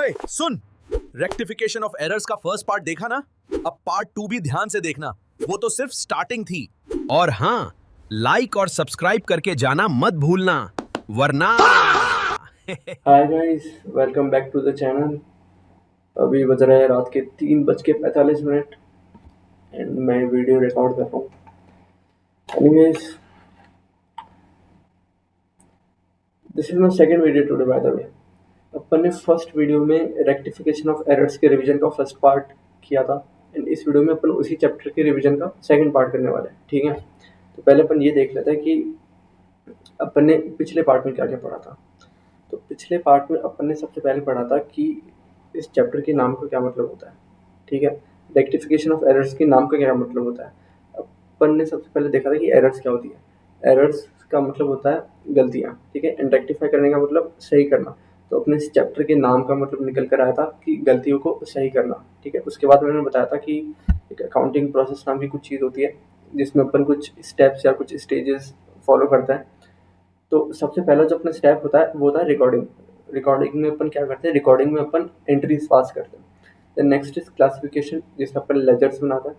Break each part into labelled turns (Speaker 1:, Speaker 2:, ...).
Speaker 1: ओए सुन, rectification of errors का first part देखा ना? अब पार्ट 2 भी ध्यान से देखना, वो तो सिर्फ स्टार्टिंग थी।
Speaker 2: और हाँ, लाइक और सब्सक्राइब करके जाना मत भूलना, वरना
Speaker 3: hi guys, welcome back to the channel. अभी बज रहा है रात के 3:45 एंड मैं वीडियो रिकॉर्ड कर रहा हूँ। Anyways, this is my second video today by the way. अपन ने फर्स्ट वीडियो में रेक्टिफिकेशन ऑफ एरर्स के रिवीजन का फर्स्ट पार्ट किया था एंड इस वीडियो में अपन उसी चैप्टर के रिवीजन का सेकंड पार्ट करने वाले हैं, ठीक है। तो पहले अपन ये देख लेते हैं कि अपन ने पिछले पार्ट में क्या क्या पढ़ा था। तो पिछले पार्ट में अपन ने सबसे पहले पढ़ा था कि इस चैप्टर के नाम का क्या मतलब होता है, ठीक है। रेक्टिफिकेशन ऑफ एरर्स के नाम का क्या मतलब होता है। अपन ने सबसे पहले देखा था कि एरर्स क्या होती है। एरर्स का मतलब होता है गलतियाँ, ठीक है। एंड रेक्टिफाई करने का मतलब सही करना। तो अपने इस चैप्टर के नाम का मतलब निकल कर आया था कि गलतियों को सही करना, ठीक है। उसके बाद मैंने बताया था कि एक अकाउंटिंग प्रोसेस नाम की कुछ चीज़ होती है जिसमें अपन कुछ स्टेप्स या कुछ स्टेजेस फॉलो करते हैं। तो सबसे पहला जो अपना स्टेप होता है वो होता है रिकॉर्डिंग। रिकॉर्डिंग में अपन क्या करते हैं, रिकॉर्डिंग में अपन एंट्रीज पास करते हैं। देन नेक्स्ट इज क्लासिफिकेशन, जिसमें अपन लेजर्स बनाते हैं।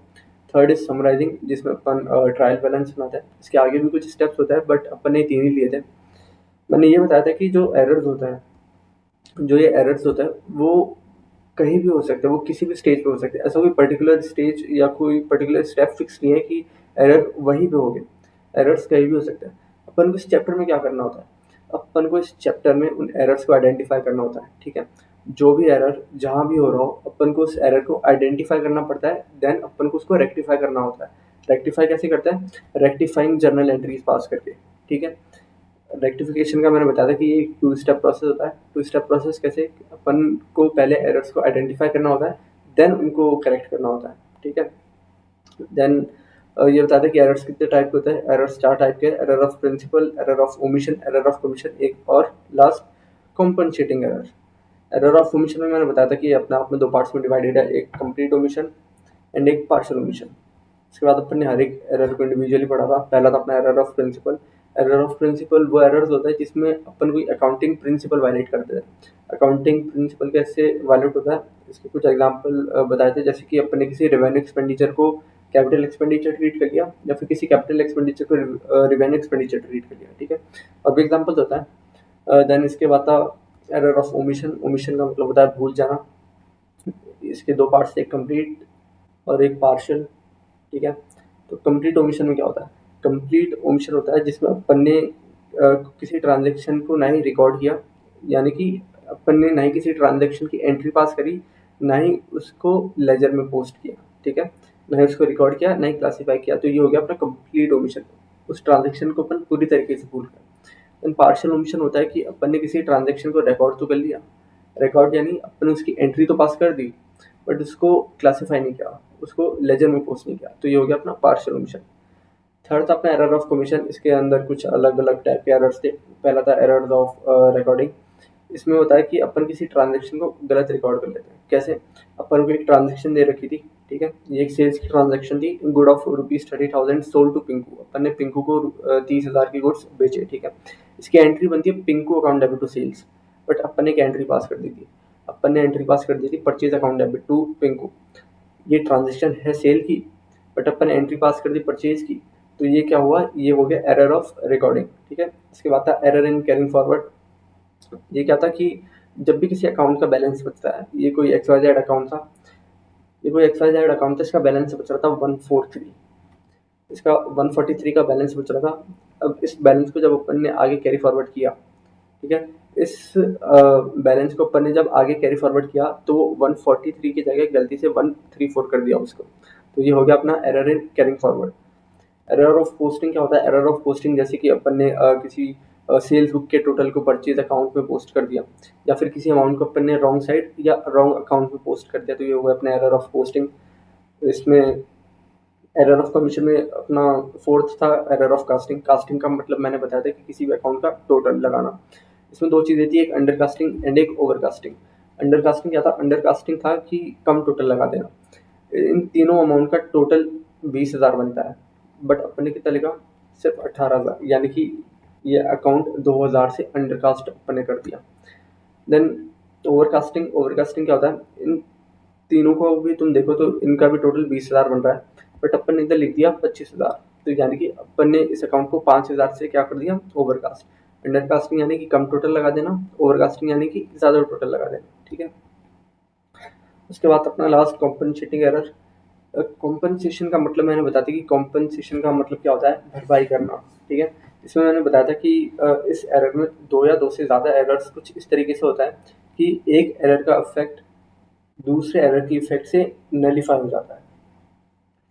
Speaker 3: थर्ड इज समराइजिंग, जिसमें अपन ट्रायल बैलेंस बनाते हैं। इसके आगे भी कुछ स्टेप्स होता है बट अपन ने 3 ही लिए थे। मैंने ये बताया था कि जो एरर्स होता है वो कहीं भी हो सकता है, वो किसी भी स्टेज पे हो सकता है। ऐसा कोई पर्टिकुलर स्टेज या कोई पर्टिकुलर स्टेप फिक्स नहीं है कि एरर वहीं पे होंगे। एरर्स कहीं भी हो सकता है। अपन को इस चैप्टर में क्या करना होता है, अपन को इस चैप्टर में उन एरर्स को आइडेंटिफाई करना होता है, ठीक है। जो भी एरर जहाँ भी हो रहा हो, अपन को उस एरर को आइडेंटिफाई करना पड़ता है। देन अपन को उसको रेक्टिफाई करना होता है। रेक्टिफाई कैसे करते हैं, रेक्टिफाइंग जर्नल एंट्रीज पास करके, ठीक है। रेक्टिफिकेशन का मैंने बताया था कि ये एक 2 स्टेप प्रोसेस होता है। 2 स्टेप प्रोसेस कैसे, अपन को पहले एरर्स को आइडेंटिफाई करना होता है, देन उनको करेक्ट करना होता है, ठीक है। देन ये बताते हैं कि एरर्स कितने टाइप के होते हैं। एरर्स 4 टाइप के, error of principle, error of omission, error of commission एक, और last compensating error. Error of omission में मैंने बताया था कि अपने आप में 2 पार्ट्स में डिवाइडेड है, एक कंप्लीट ओमिशन एंड एक पार्शियल ओमिशन। उसके बाद अपन ने हर एक एरर को इंडिविजुअली पढ़ा था। पहला था अपना error of principle. Error of principle वो एरर्स होता है जिसमें अपन कोई अकाउंटिंग प्रिंसिपल वायलेट करते हैं। अकाउंटिंग प्रिंसिपल कैसे वायलेट होता है, इसके कुछ एग्जांपल बताए थे। जैसे कि अपन ने किसी रेवेन्यू एक्सपेंडिचर को कैपिटल एक्सपेंडिचर ट्रीट कर लिया या फिर किसी कैपिटल एक्सपेंडिचर को रेवेन्यू एक्सपेंडिचर ट्रीट कर लिया, ठीक है। और भी एग्जाम्पल होता है। देन इसके बाद था एरर ऑफ ओमिशन। ओमिशन का मतलब होता है भूल जाना। इसके 2 पार्ट्स, एक कंप्लीट और एक पार्शियल, ठीक है। तो कंप्लीट ओमिशन में क्या होता है, कंप्लीट ओमिशन होता है जिसमें अपन ने किसी ट्रांजैक्शन को ना ही रिकॉर्ड किया, यानी कि अपन ने ना ही किसी ट्रांजैक्शन की एंट्री पास करी, ना ही उसको लेजर में पोस्ट किया, ठीक है। ना ही उसको रिकॉर्ड किया, ना ही क्लासीफाई किया। तो ये हो गया अपना कंप्लीट ओमिशन। उस ट्रांजैक्शन को अपन पूरी तरीके से भूल गए। देन पार्शियल ओमिशन होता है कि अपन ने किसी ट्रांजैक्शन को रिकॉर्ड तो कर लिया, रिकॉर्ड यानी अपन उसकी एंट्री तो पास कर दी बट उसको क्लासीफाई नहीं किया, उसको लेजर में पोस्ट नहीं किया। तो ये हो गया अपना पार्शियल ओमिशन। थर्ड था अपना एरर ऑफ कमीशन। इसके अंदर कुछ अलग अलग टाइप के एरर्स थे। पहला था एरर्स ऑफ रिकॉर्डिंग। इसमें होता है कि अपन किसी ट्रांजैक्शन को गलत रिकॉर्ड कर लेते हैं। कैसे, अपन को एक ट्रांजैक्शन दे रखी थी, ठीक है। ये एक सेल्स की ट्रांजैक्शन थी, goods of ₹30,000 sold to Pinku. अपन ने पिंकू को 30,000 की गुड्स बेचे, ठीक है। इसकी एंट्री बनती है Pinku account debit to sales, but अपन ने एक एंट्री पास कर दी थी। अपन ने एंट्री पास कर दी थी purchase account debit to Pinku. ये ट्रांजैक्शन है सेल की, बट अपन ने एंट्री पास कर दी परचेज की। तो ये क्या हुआ, ये हो गया एरर ऑफ रिकॉर्डिंग, ठीक है। इसके बाद था एरर इन कैरिंग फॉरवर्ड। ये क्या था कि जब भी किसी अकाउंट का बैलेंस बचता है, ये कोई XYZ अकाउंट था, ये कोई XYZ अकाउंट था, इसका बैलेंस बच रहा था 143, इसका 143 का बैलेंस बच रहा था। अब इस बैलेंस को जब अपन ने आगे कैरी फॉरवर्ड किया, ठीक है, इस बैलेंस को अपन ने जब आगे कैरी फॉरवर्ड किया तो वो 143 की जगह गलती से 134 कर दिया उसको। तो ये हो गया अपना error in carrying forward. Error of posting क्या होता है, एरर ऑफ पोस्टिंग जैसे कि अपन ने किसी सेल्स बुक के टोटल को परचेज अकाउंट में पोस्ट कर दिया, या फिर किसी अमाउंट को अपन ने रॉन्ग साइड या रॉन्ग अकाउंट में पोस्ट कर दिया। तो ये हो गया अपना एरर ऑफ पोस्टिंग। इसमें एरर ऑफ कमीशन में अपना फोर्थ था एरर ऑफ कास्टिंग। कास्टिंग का मतलब मैंने बताया था कि किसी भी अकाउंट का टोटल लगाना। इसमें 2 चीज़ें थी, एक अंडर कास्टिंग एंड एक ओवर कास्टिंग। अंडर कास्टिंग क्या था, अंडर कास्टिंग था कि कम टोटल लगा देना। इन तीनों अमाउंट का टोटल 20,000 बनता है, बट अपन ने कितना लिखा, सिर्फ 18,000, यानी कि ये अकाउंट 2,000 से अंडर कास्ट अपन ने कर दिया। देन ओवरकास्टिंग क्या होता है, इन तीनों को भी तुम देखो तो इनका भी टोटल 20,000 बन रहा है, बट अपन ने इधर लिख दिया 25,000। तो यानी कि अपन ने इस अकाउंट को 5,000 से क्या कर दिया, ओवरकास्ट। अंडरकास्टिंग यानी कि कम टोटल लगा देना, ओवरकास्टिंग यानी कि ज़्यादा टोटल लगा देना, ठीक है। उसके बाद अपना लास्ट कॉम्पनसेटिंग एरर। कॉम्पनसेशन का मतलब मैंने बता दिया कि कॉम्पनसेशन का मतलब क्या होता है, भरपाई करना, ठीक है। इसमें मैंने बताया था कि इस एरर में दो या दो से ज़्यादा एरर्स कुछ इस तरीके से होता है कि एक एरर का इफेक्ट दूसरे एरर की इफेक्ट से नलीफाई हो जाता है।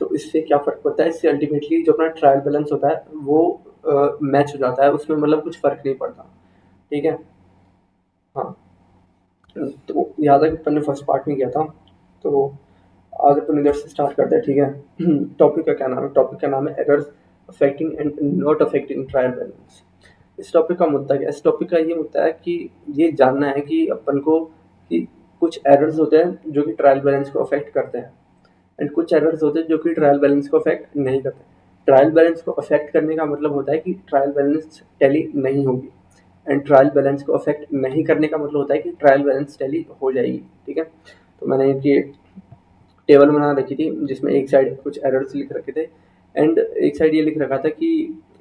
Speaker 3: तो इससे क्या फ़र्क पड़ता है, इससे अल्टीमेटली जो अपना ट्रायल बैलेंस होता है वो मैच हो जाता है, उसमें मतलब कुछ फ़र्क नहीं पड़ता, ठीक है। हाँ, तो याद है कि अपन ने फर्स्ट पार्ट में किया था, तो आज अपन इधर से स्टार्ट करते हैं, ठीक है। टॉपिक का क्या नाम है, टॉपिक का नाम है errors affecting and not affecting trial balance. इस टॉपिक का मुद्दा क्या है, इस टॉपिक का ये मुद्दा है कि ये जानना है कि अपन को कि कुछ एरर्स होते हैं जो कि ट्रायल बैलेंस को अफेक्ट करते हैं, एंड कुछ एरर्स होते हैं जो कि ट्रायल बैलेंस को अफेक्ट नहीं करते। ट्रायल बैलेंस को अफेक्ट करने का मतलब होता है कि ट्रायल बैलेंस टैली नहीं होगी, एंड ट्रायल बैलेंस को अफेक्ट नहीं करने का मतलब होता है कि ट्रायल बैलेंस टैली हो जाएगी, ठीक है। तो मैंने ये टेबल बना रखी थी जिसमें एक साइड कुछ एरर्स लिख रखे थे, एंड एक साइड ये लिख रखा था कि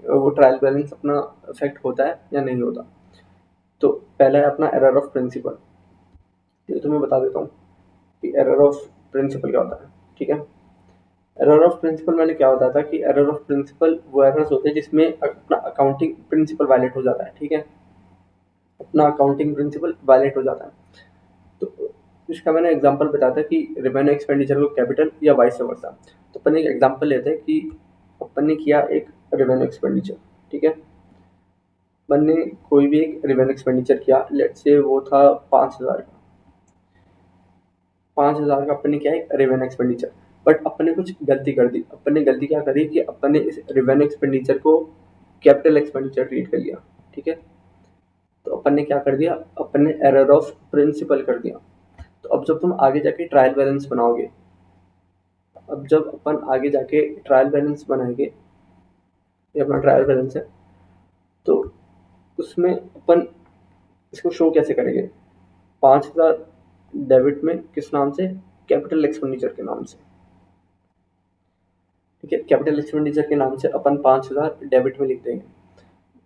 Speaker 3: वो ट्रायल बैलेंस अपना अफेक्ट होता है या नहीं होता। तो पहला है अपना एरर ऑफ प्रिंसिपल। ये तो मैं बता देता हूँ कि एरर ऑफ प्रिंसिपल क्या होता है, ठीक है। एरर ऑफ प्रिंसिपल मैंने क्या बताया था कि एरर ऑफ प्रिंसिपल वो एरर्स होते हैं जिसमें अपना अकाउंटिंग प्रिंसिपल वायलेट हो जाता है, ठीक है। अपना अकाउंटिंग प्रिंसिपल वायलेट हो जाता है। तो इसका मैंने एग्जांपल बताया था कि रेवेन्यू एक्सपेंडिचर को कैपिटल या वाइस वर्सा। तो अपन एक एग्जांपल लेते हैं कि अपन ने किया एक रेवेन्यू एक्सपेंडिचर, ठीक है। अपन ने कोई भी एक रेवेन्यू एक्सपेंडिचर किया, लेट्स से वो था 5,000 का। 5,000 का अपन ने किया एक रेवेन्यू एक्सपेंडिचर, बट अपन ने कुछ गलती कर दी। अपन ने गलती क्या करी कि अपन ने इस रेवेन्यू एक्सपेंडिचर को कैपिटल एक्सपेंडिचर ट्रीट कर लिया, ठीक है। तो अपन ने क्या कर दिया, अपन ने एरर ऑफ प्रिंसिपल कर दिया। तो अब जब तुम आगे जाके ट्रायल बैलेंस बनाओगे, अब जब अपन आगे जाके ट्रायल बैलेंस बनाएंगे, ये अपना ट्रायल बैलेंस है, तो उसमें अपन इसको शो कैसे करेंगे, 5,000 डेबिट में किस नाम से, कैपिटल एक्सपेंडिचर के नाम से, ठीक है। कैपिटल एक्सपेंडिचर के नाम से अपन 5,000 डेबिट में लिख देंगे।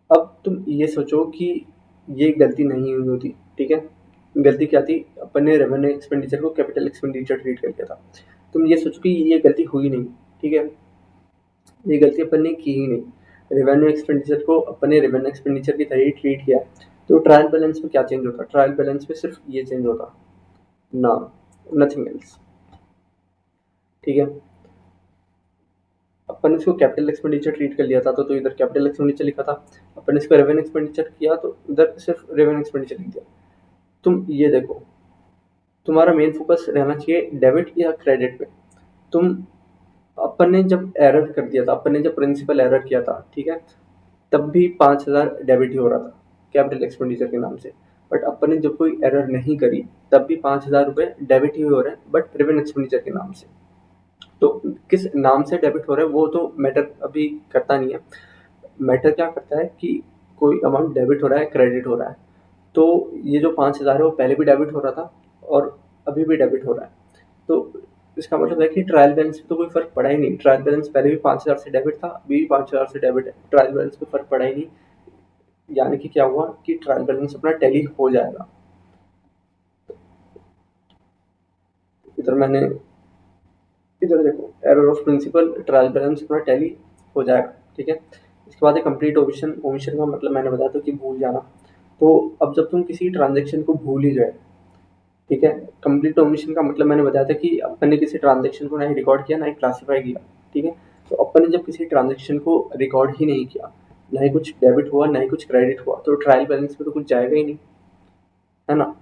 Speaker 3: अब तुम ये सोचो कि ये गलती नहीं हुई होती, ठीक है। गलती क्या थी, अपन ने रेवेन्यू एक्सपेंडिचर को कैपिटल एक्सपेंडिचर ट्रीट कर लिया था। तुम ये सोचो कि ये गलती हुई नहीं, ठीक है। ये गलती अपन ने की ही नहीं, रेवेन्यू एक्सपेंडिचर को अपन ने रेवेन्यू एक्सपेंडिचर की तरह ही ट्रीट किया। तो ट्रायल बैलेंस में क्या चेंज होता, ट्रायल बैलेंस में सिर्फ ये चेंज होता ना, नथिंग एल्स, ठीक है। अपन ने इसको कैपिटल एक्सपेंडिचर ट्रीट कर लिया था, तो इधर कैपिटल एक्सपेंडिचर लिखा था। अपन ने इसको रेवेन्यू एक्सपेंडिचर किया तो इधर सिर्फ रेवेन्यू एक्सपेंडिचर लिख दिया। तुम ये देखो, तुम्हारा मेन फोकस रहना चाहिए डेबिट या क्रेडिट पे। तुम अपन ने जब एरर कर दिया था, अपन ने जब प्रिंसिपल एरर किया था, ठीक है, तब भी 5,000 डेबिट ही हो रहा था कैपिटल एक्सपेंडिचर के नाम से। बट अपन ने जब कोई एरर नहीं करी तब भी 5,000 रुपये डेबिट ही हो रहे हैं, बट रेवेन्यू एक्सपेंडिचर के नाम से। तो किस नाम से डेबिट हो रहा है वो तो मैटर अभी करता नहीं है। मैटर क्या करता है कि कोई अमाउंट डेबिट हो रहा है, क्रेडिट हो रहा है। तो ये जो 5,000 है वो पहले भी डेबिट हो रहा था और अभी भी डेबिट हो रहा है। तो इसका मतलब है कि ट्रायल बैलेंस में तो कोई फर्क पड़ा ही नहीं। ट्रायल बैलेंस पहले भी 5,000 से डेबिट था, अभी भी 5,000 से डेबिट है, ट्रायल बैलेंस में फर्क पड़ा ही नहीं। यानी कि क्या हुआ कि ट्रायल बैलेंस अपना टैली हो जाएगा। इधर मैंने, इधर देखो, error of principle, trial balance अपना टैली हो जाएगा, ठीक है। इसके बाद है कंप्लीट ओमिशन। ओमिशन का मतलब मैंने बताया था कि भूल जाना। तो अब जब तुम किसी ट्रांजेक्शन को भूल ही गए, ठीक है, कंप्लीट ओमिशन का मतलब मैंने बताया था कि अपन ने किसी ट्रांजेक्शन को ना ही रिकॉर्ड किया ना ही क्लासीफाई किया, ठीक है। तो अपन ने जब किसी ट्रांजेक्शन को रिकॉर्ड ही नहीं किया, ना ही कुछ डेबिट हुआ ना ही कुछ क्रेडिट हुआ, तो ट्रायल बैलेंस में तो कुछ जाएगा ही नहीं, है ना।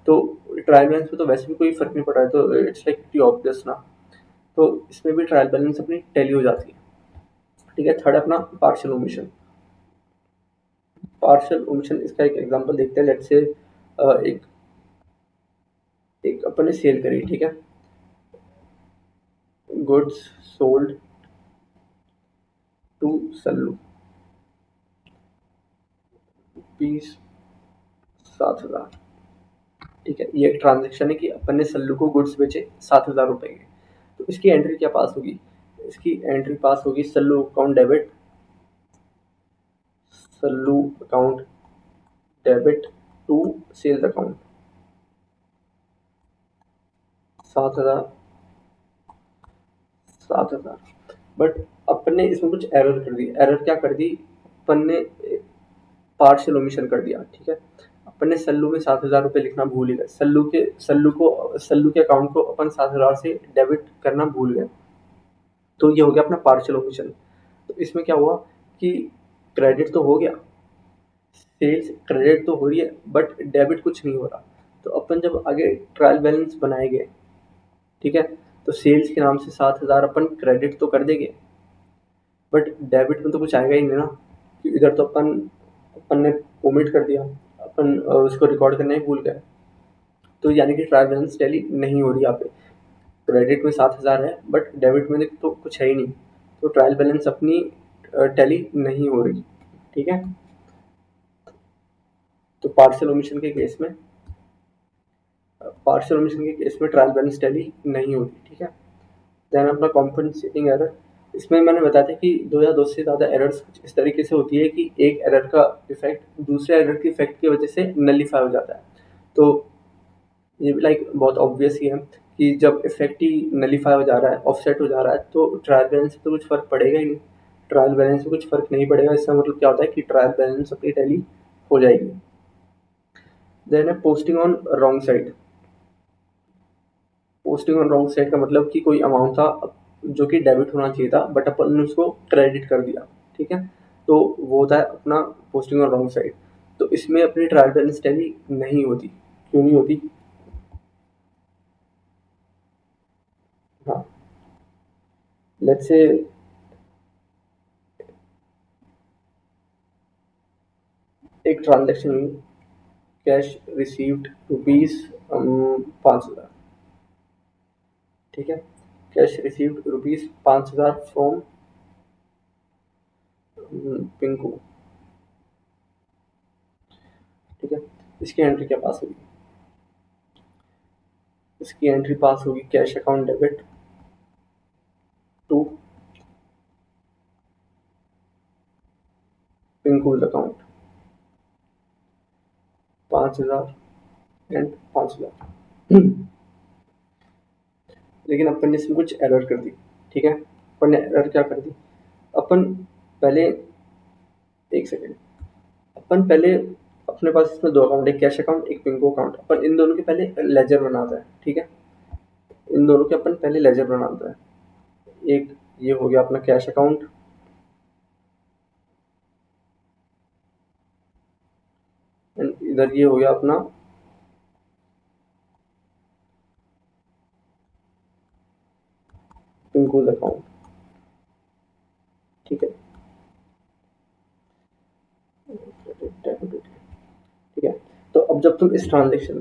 Speaker 3: तो ट्रायल बैलेंस में तो वैसे भी कोई फर्क नहीं पड़ रहा है, तो इट्स लाइक प्रीटी ऑब्वियस ना। तो इसमें भी ट्रायल बैलेंस अपनी टैली हो जाती है, ठीक है। थर्ड अपना पार्शियल ओमिशन। पार्शियल ओमिशन, इसका एक एग्जांपल देखते हैं। लेट्स से एक एक अपन ने सेल करी, ठीक है, goods sold to Sallu, piece 7,000, ठीक है, ये एक ट्रांजेक्शन है कि अपन ने सल्लू को गुड्स बेचे 7,000 रुपए के। तो इसकी एंट्री क्या पास होगी? इसकी एंट्री पास होगी Sallu account debit, Sallu account debit to sales account 7,000 7,000। But अपन ने इसमें कुछ एरर कर दी। एरर क्या कर दी? अपन ने पार्शियल ओमिशन कर दिया। ठीक है, अपन ने सल्लू में 7,000 रुपये लिखना भूल ही गए। सल्लू के अकाउंट को अपन 7,000 से डेबिट करना भूल गए। तो ये हो गया अपना पार्शियल ओमिशन। तो इसमें क्या हुआ कि क्रेडिट तो हो गया, सेल्स क्रेडिट तो हो रही है, बट डेबिट कुछ नहीं हो रहा। तो अपन जब आगे ट्रायल बैलेंस बनाएंगे, ठीक है, तो सेल्स के नाम से 7,000 अपन क्रेडिट तो कर देंगे, बट डेबिट में तो कुछ आएगा ही नहीं ना, कि इधर तो अपन ने ओमिट कर दिया, अपन उसको रिकॉर्ड करना ही भूल गए। तो यानी कि ट्रायल बैलेंस टैली नहीं हो रही यहाँ पे। क्रेडिट में 7,000 है, बट डेबिट में तो कुछ है ही नहीं, तो ट्रायल बैलेंस अपनी टैली नहीं हो रही। ठीक है, तो पार्शियल ओमिशन के केस में ट्रायल बैलेंस टैली नहीं होती। ठीक है, देन अपना कॉम्पनसेटिंग एरर। इसमें मैंने बताया था कि दो या दो से ज़्यादा एरर्स कुछ इस तरीके से होती है कि एक एरर का इफेक्ट दूसरे एरर के इफेक्ट की वजह से नलीफाई हो जाता है। तो ये भी लाइक बहुत ऑब्वियस ही है कि जब इफेक्ट ही नलीफाई हो जा रहा है, ऑफसेट हो जा रहा है, तो ट्रायल बैलेंस से तो कुछ फर्क पड़ेगा ही नहीं। ट्रायल बैलेंस से कुछ फर्क नहीं पड़ेगा, इसका मतलब क्या होता है कि ट्रायल बैलेंस अपनी टैली हो जाएगी। देन है posting on wrong side. Posting on wrong side का मतलब कि कोई अमाउंट था जो कि डेबिट होना चाहिए था, बट अपन ने उसको क्रेडिट कर दिया। ठीक है, तो वो होता है अपना पोस्टिंग ऑन रॉन्ग साइड। तो इसमें अपनी ट्रायल बैलेंस टैली नहीं होती। क्यों नहीं होती? हाँ, लेट्स से एक ट्रांजेक्शन हुई, कैश रिसीव्ड रुपीज 5,000। ठीक है, cash received rupees 5,000 from Pinku. ठीक है, इसकी एंट्री क्या पास होगी? इसकी एंट्री पास होगी cash account debit to Pinku's account 5,000 and 5,000। लेकिन अपन ने इसमें कुछ एरर कर दी। ठीक है, अपन ने एरर क्या कर दी? अपन पहले एक सेकेंड, अपन पहले अपने पास इसमें दो अकाउंट, एक कैश अकाउंट एक पिंको अकाउंट। अपन इन दोनों के पहले लेजर बनाता है। ठीक है, इन दोनों के अपन पहले लेजर बनाता है। एक ये हो गया अपना कैश अकाउंट, एंड इधर ये हो गया अपना पिंकूज अकाउंट। ठीक है, ठीक है, तो अब जब तुम इस ट्रांजेक्शन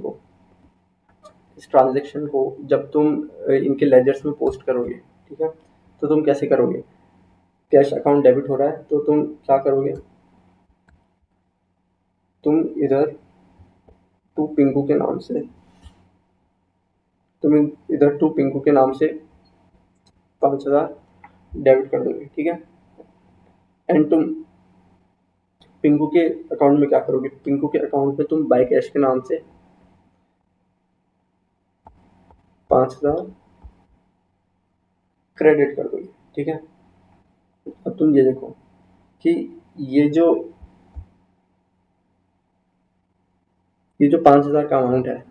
Speaker 3: को जब तुम इनके लेजर्स में पोस्ट करोगे, ठीक है, तो तुम कैसे करोगे? कैश अकाउंट डेबिट हो रहा है, तो तुम क्या करोगे? तुम इधर टू पिंकू के नाम से तुम इधर टू पिंकू के नाम से 5,000 डेबिट कर दोगे। ठीक है, एंड तुम पिंकू के अकाउंट में क्या करोगे? पिंकू के अकाउंट में तुम बाय कैश के नाम से 5,000 क्रेडिट कर दोगे। ठीक है, अब तुम ये देखो कि ये जो 5,000 का अमाउंट है,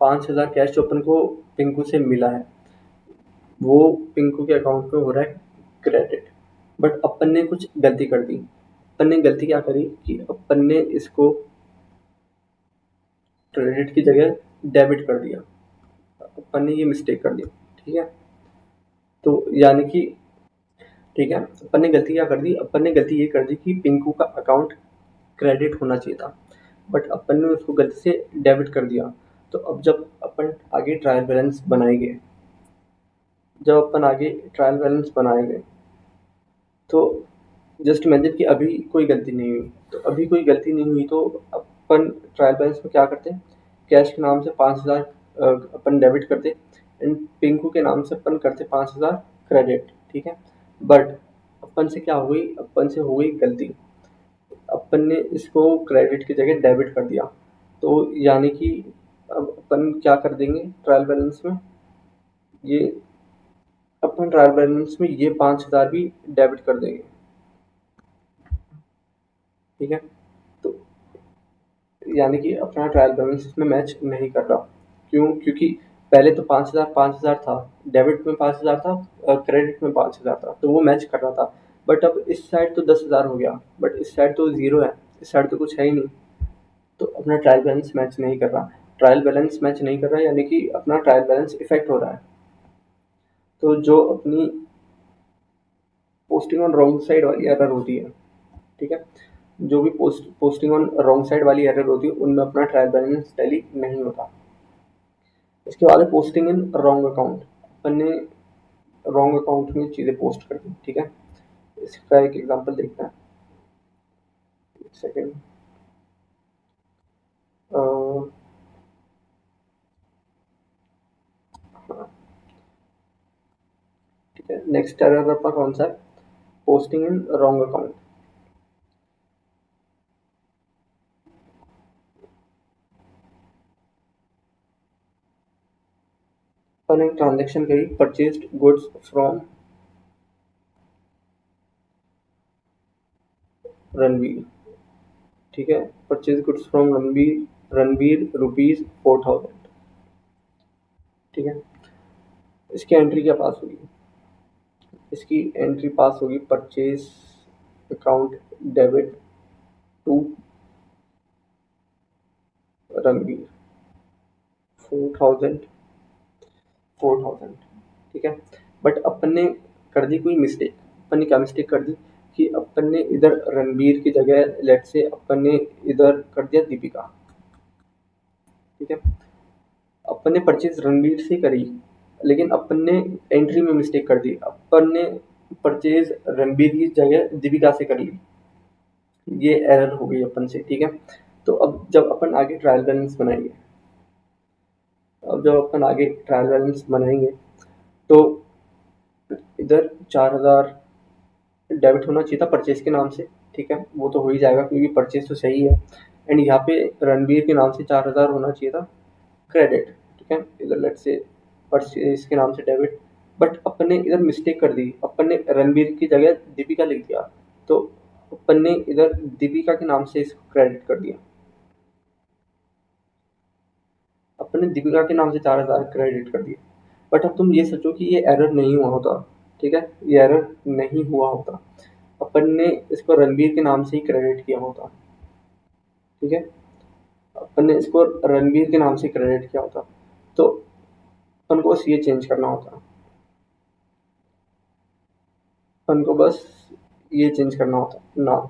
Speaker 3: 5,000 कैश जो अपन को पिंकू से मिला है, वो पिंकू के अकाउंट में हो रहा है क्रेडिट। बट अपन ने कुछ गलती कर दी। अपन ने गलती क्या करी कि अपन ने इसको क्रेडिट की जगह डेबिट कर दिया। अपन ने ये मिस्टेक कर दी। ठीक है, तो यानी कि ठीक है, अपन ने गलती क्या कर दी? अपन ने गलती ये कर दी कि पिंकू का अकाउंट क्रेडिट होना चाहिए था, बट अपन ने उसको गलती से डेबिट कर दिया। तो अब जब अपन आगे ट्रायल बैलेंस बनाएंगे, तो जस्ट इमेजिन कि अभी कोई गलती नहीं हुई। तो अपन ट्रायल बैलेंस में क्या करते हैं? कैश के नाम से 5,000 अपन डेबिट करते एंड पिंकू के नाम से अपन करते 5,000 क्रेडिट, ठीक है। बट अपन से क्या हो गई, अपन से हो गई गलती, अपन ने इसको क्रेडिट की जगह डेबिट कर दिया। तो यानी कि अब अपन क्या कर देंगे ट्रायल बैलेंस में, ये अपन ट्रायल बैलेंस में ये 5,000 भी डेबिट कर देंगे, ठीक है। तो यानी कि अपना ट्रायल बैलेंस इसमें मैच नहीं कर रहा। क्यों? क्योंकि पहले तो 5,000 था, डेबिट में 5,000 था, क्रेडिट में 5,000 था, तो वो मैच कर रहा था। बट अब इस साइड तो 10,000 हो गया, बट इस साइड तो ज़ीरो है, इस साइड तो कुछ है ही नहीं, तो अपना ट्रायल बैलेंस मैच नहीं कर रहा। ट्रायल बैलेंस मैच नहीं कर रहा यानी कि अपना ट्रायल बैलेंस इफेक्ट हो रहा है। तो जो अपनी पोस्टिंग ऑन रॉन्ग साइड वाली एरर होती है, ठीक है, जो भी पोस्टिंग ऑन रॉन्ग साइड वाली एरर होती है उनमें अपना ट्रायल बैलेंस टैली नहीं होता। इसके बाद है पोस्टिंग इन रॉन्ग अकाउंट। अपन ने रॉन्ग अकाउंट में चीज़ें पोस्ट कर दी, ठीक है। इसका एक एग्जांपल देखते हैं, एक सेकेंड। ठीक है, नेक्स्ट एरर अपना कौन सा है, पोस्टिंग इन रॉन्ग अकाउंट। अपन एक ट्रांजेक्शन करी, परचेज्ड गुड्स फ्रॉम रणवीर, ठीक है, परचेज गुड्स फ्रॉम रणवीर ₹4,000, ठीक है। इसकी एंट्री क्या पास होगी, इसकी एंट्री पास होगी purchase account debit to Ranveer 4,000, ठीक है। बट अपन ने कर दी कोई मिस्टेक, अपन ने क्या मिस्टेक कर दी कि अपन ने इधर रणवीर की जगह लेट से अपन ने इधर कर दिया दीपिका, ठीक है। अपन ने परचेज रणवीर से करी, लेकिन अपन ने एंट्री में मिस्टेक कर दी, अपन ने परचेज रणवीर की जगह दीपिका से कर ली, ये एरर हो गई अपन से, ठीक है। तो अब जब अपन आगे ट्रायल बैलेंस बनाएंगे, तो इधर 4,000 डेबिट होना चाहिए था परचेज के नाम से, ठीक है, वो तो हो ही जाएगा क्योंकि परचेज तो सही है। एंड यहाँ पे रणवीर के नाम से 4,000 होना चाहिए था क्रेडिट, ठीक है, इधर लेट से परचेज के नाम से डेबिट। बट अपन ने इधर मिस्टेक कर दी, अपन ने रणवीर की जगह दीपिका लिख दिया, तो अपन ने इधर दीपिका के नाम से इसको क्रेडिट कर दिया, अपन ने दीपिका के नाम से 4,000 क्रेडिट कर दिया। बट अब तुम ये सोचो कि ये एरर नहीं हुआ होता, ठीक है, ये एरर नहीं हुआ होता, अपन ने इसको रणवीर के नाम से ही क्रेडिट किया होता, ठीक है, अपन ने इसको रणवीर के नाम से क्रेडिट किया होता, तो अपन को बस ये चेंज करना होता, अपन को बस ये चेंज करना होता नाम।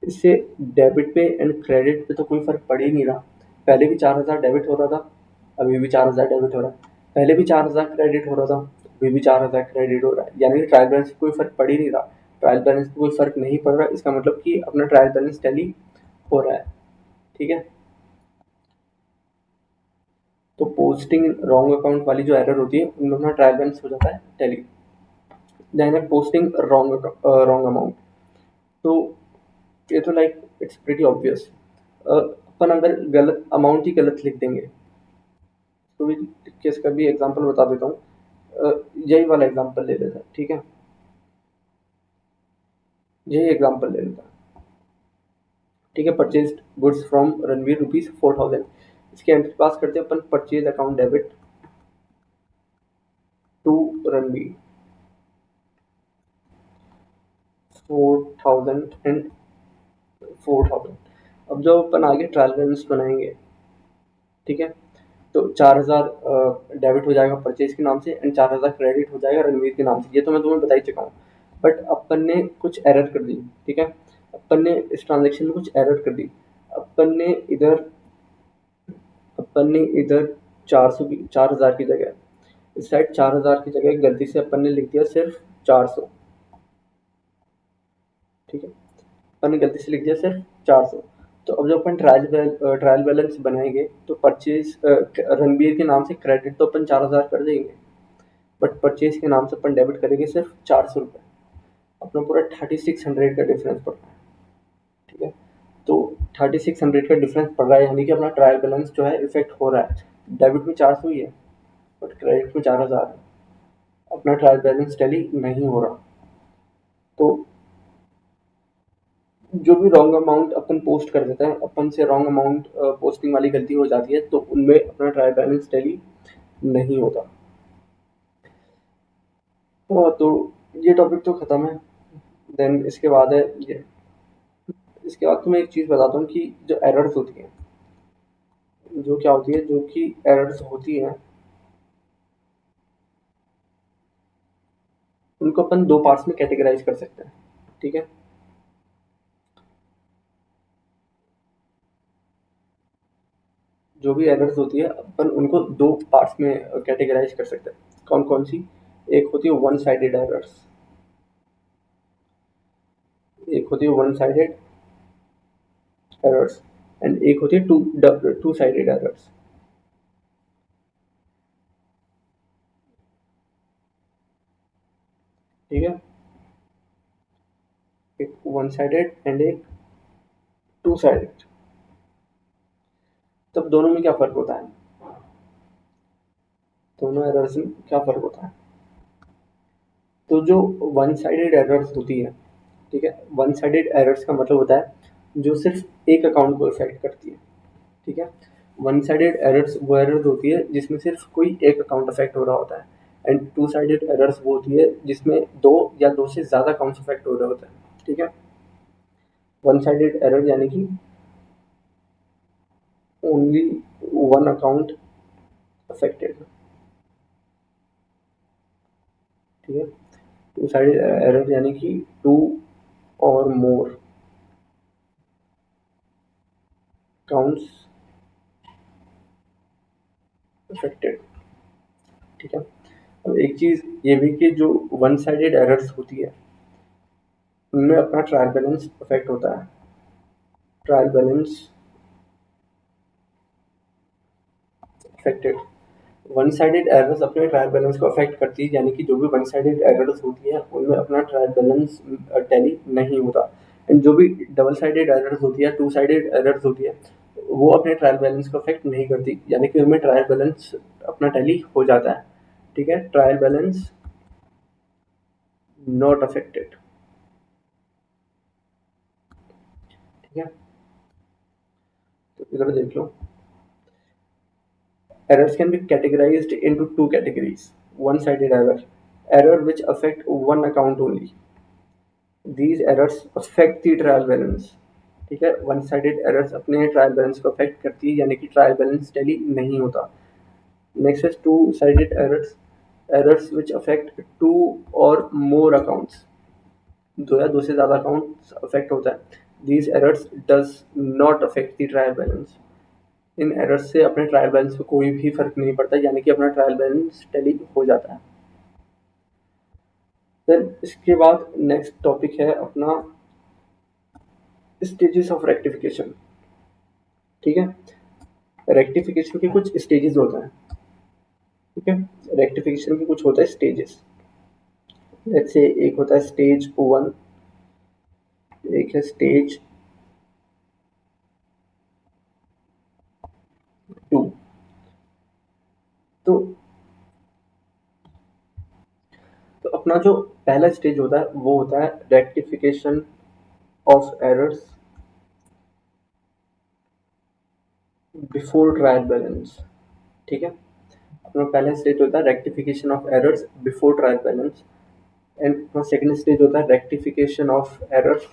Speaker 3: इससे डेबिट पे एंड क्रेडिट पे तो कोई फर्क पड़ ही नहीं रहा। पहले भी 4,000 डेबिट हो रहा था, अभी भी 4,000 डेबिट हो रहा है, पहले भी 4,000 क्रेडिट हो रहा था, अभी भी 4,000 क्रेडिट हो रहा है, यानी कि ट्रायल बैलेंस में कोई फर्क पड़ ही नहीं रहा। ट्रायल बैलेंस में कोई फर्क नहीं पड़ रहा, इसका मतलब कि अपना ट्रायल बैलेंस टैली हो रहा है, ठीक है। तो पोस्टिंग रॉन्ग अकाउंट वाली जो एरर होती है उनमें अपना ट्रायल बैलेंस हो जाता है टैली। देन है पोस्टिंग रॉन्ग अमाउंट। तो ये तो लाइक इट्स प्रीटी ऑब्वियस, अपन अगर गलत अमाउंट ही गलत लिख देंगे, तो भी इसका भी एग्जांपल बता देता हूँ, यही वाला एग्जांपल ले लेते हैं, ठीक है, यही एग्जांपल ले लेते हैं, ठीक है। परचेज गुड्स फ्रॉम रणवीर ₹4,000, इसकी एंट्री पास करते हैं अपन, purchase account debit to Ranveer 4,000 and 4,000। अब जब अपन आगे ट्रायल बैलेंस बनाएंगे, ठीक है, तो 4,000 डेबिट हो जाएगा परचेज के नाम से एंड 4,000 क्रेडिट हो जाएगा रणवीर के नाम से, ये तो मैं तुम्हें बता ही चुका हूँ। बट अपन ने कुछ एरर कर दी, ठीक है, अपन ने इस ट्रांजेक्शन में कुछ एरर कर दी, अपन ने इधर अपन ने इधर 4,000 की जगह, इस साइड 4,000 की जगह गलती से अपन ने लिख दिया सिर्फ 400, ठीक है, अपन ने गलती से लिख दिया सिर्फ 400, तो अब जब अपन ट्रायल बैलेंस बनाएंगे तो परचेज रणबीर के नाम से क्रेडिट तो अपन 4,000 कर देंगे, बट परचेज के नाम से अपन डेबिट करेंगे सिर्फ 400 रुपये। अपना पूरा 3600 का डिफरेंस पड़ रहा है। ठीक है, तो 3600 का डिफरेंस पड़ रहा है, यानी कि अपना ट्रायल बैलेंस जो है इफेक्ट हो रहा है। डेबिट में 400 ही है बट क्रेडिट में 4000 है। अपना ट्रायल बैलेंस टैली नहीं हो रहा। तो जो भी रॉन्ग अमाउंट अपन पोस्ट कर देते हैं, अपन से रॉन्ग अमाउंट पोस्टिंग वाली गलती हो जाती है, तो उनमें अपना ट्रायल बैलेंस टैली नहीं होता। तो ये टॉपिक तो ख़त्म है। देन इसके बाद है ये, इसके बाद तो मैं एक चीज़ बताता हूँ कि जो एरर्स होती हैं, जो क्या होती है, जो कि एरर्स होती हैं, उनको अपन 2 पार्ट्स में कैटेगराइज कर सकते हैं। ठीक है, जो भी एरर्स होती है अपन उनको 2 पार्ट्स में कैटेगराइज कर सकते हैं। कौन कौन सी? एक होती है वन साइडेड एरर्स, एक होती है वन साइडेड एरर्स एंड एक होती है टू साइडेड एरर्स। ठीक है, एक वन साइडेड एंड एक टू साइडेड। तब दोनों में क्या फ़र्क होता है? दोनों एरर्स में क्या फ़र्क होता है? तो जो वन साइडेड एरर्स होती है, ठीक है, वन साइडेड एरर्स का मतलब होता है जो सिर्फ एक अकाउंट को इफेक्ट करती है। ठीक है, वन साइडेड एरर्स वो एरर्स होती है जिसमें सिर्फ कोई एक अकाउंट अफेक्ट हो रहा होता है, एंड टू साइडेड एरर्स वो होती है जिसमें दो या दो से ज़्यादा अकाउंट्स अफेक्ट हो रहे होते हैं। ठीक है, वन साइडेड एरर यानी कि ओनली वन अकाउंट अफेक्टेड। ठीक है, टू साइडेड एरर यानी कि टू और मोर अकाउंट्स अफेक्टेड। ठीक है, अब एक चीज़ ये भी कि जो वन साइडेड एरर्स होती है उनमें अपना ट्रायल बैलेंस अफेक्ट होता है। Trial balance affected, one sided errors अपने ट्रायल बैलेंस को अफेक्ट करती है, यानी कि जो भी वन साइडेड एरर्स होती है उनमें अपना ट्रायल बैलेंस टैली नहीं होता। एंड जो भी डबल साइडेड एरर्स होती है, टू साइडेड एरर्स होती है, वो अपने ट्रायल बैलेंस को अफेक्ट नहीं करती, यानी कि उनमें ट्रायल बैलेंस अपना टैली हो जाता है। ठीक है, ट्रायल बैलेंस नॉट अफेक्टेड। ठीक है, तो इधर देख लो, errors can be categorized into two categories. One-sided error which affect one account only. These errors affect the trial balance. ठीक है, वन साइडेड एरर्स अपने ट्रायल बैलेंस को अफेक्ट करती है, यानी कि ट्रायल बैलेंस टैली नहीं होता। नेक्स्ट है two sided errors, errors which affect two और मोर अकाउंट्स, दो या दो से ज़्यादा अकाउंट्स अफेक्ट होता है। These errors does not affect the trial balance. In errors से अपने ट्रायल बैलेंस पे कोई भी फर्क नहीं पड़ता, यानी कि अपना ट्रायल बैलेंस टैली हो जाता है। देन इसके बाद नेक्स्ट टॉपिक है अपना स्टेजेस ऑफ रेक्टिफिकेशन। ठीक है, रेक्टिफिकेशन के कुछ स्टेजेस होता है। ठीक है, रेक्टिफिकेशन के कुछ होता है स्टेजेस। लेट्स से एक होता है स्टेज 1, एक है स्टेज 2। तो अपना जो पहला स्टेज होता है वो होता है rectification of errors before trial balance. ठीक है, अपना पहला स्टेज होता है rectification of errors before trial balance, and अपना सेकंड स्टेज होता है rectification of errors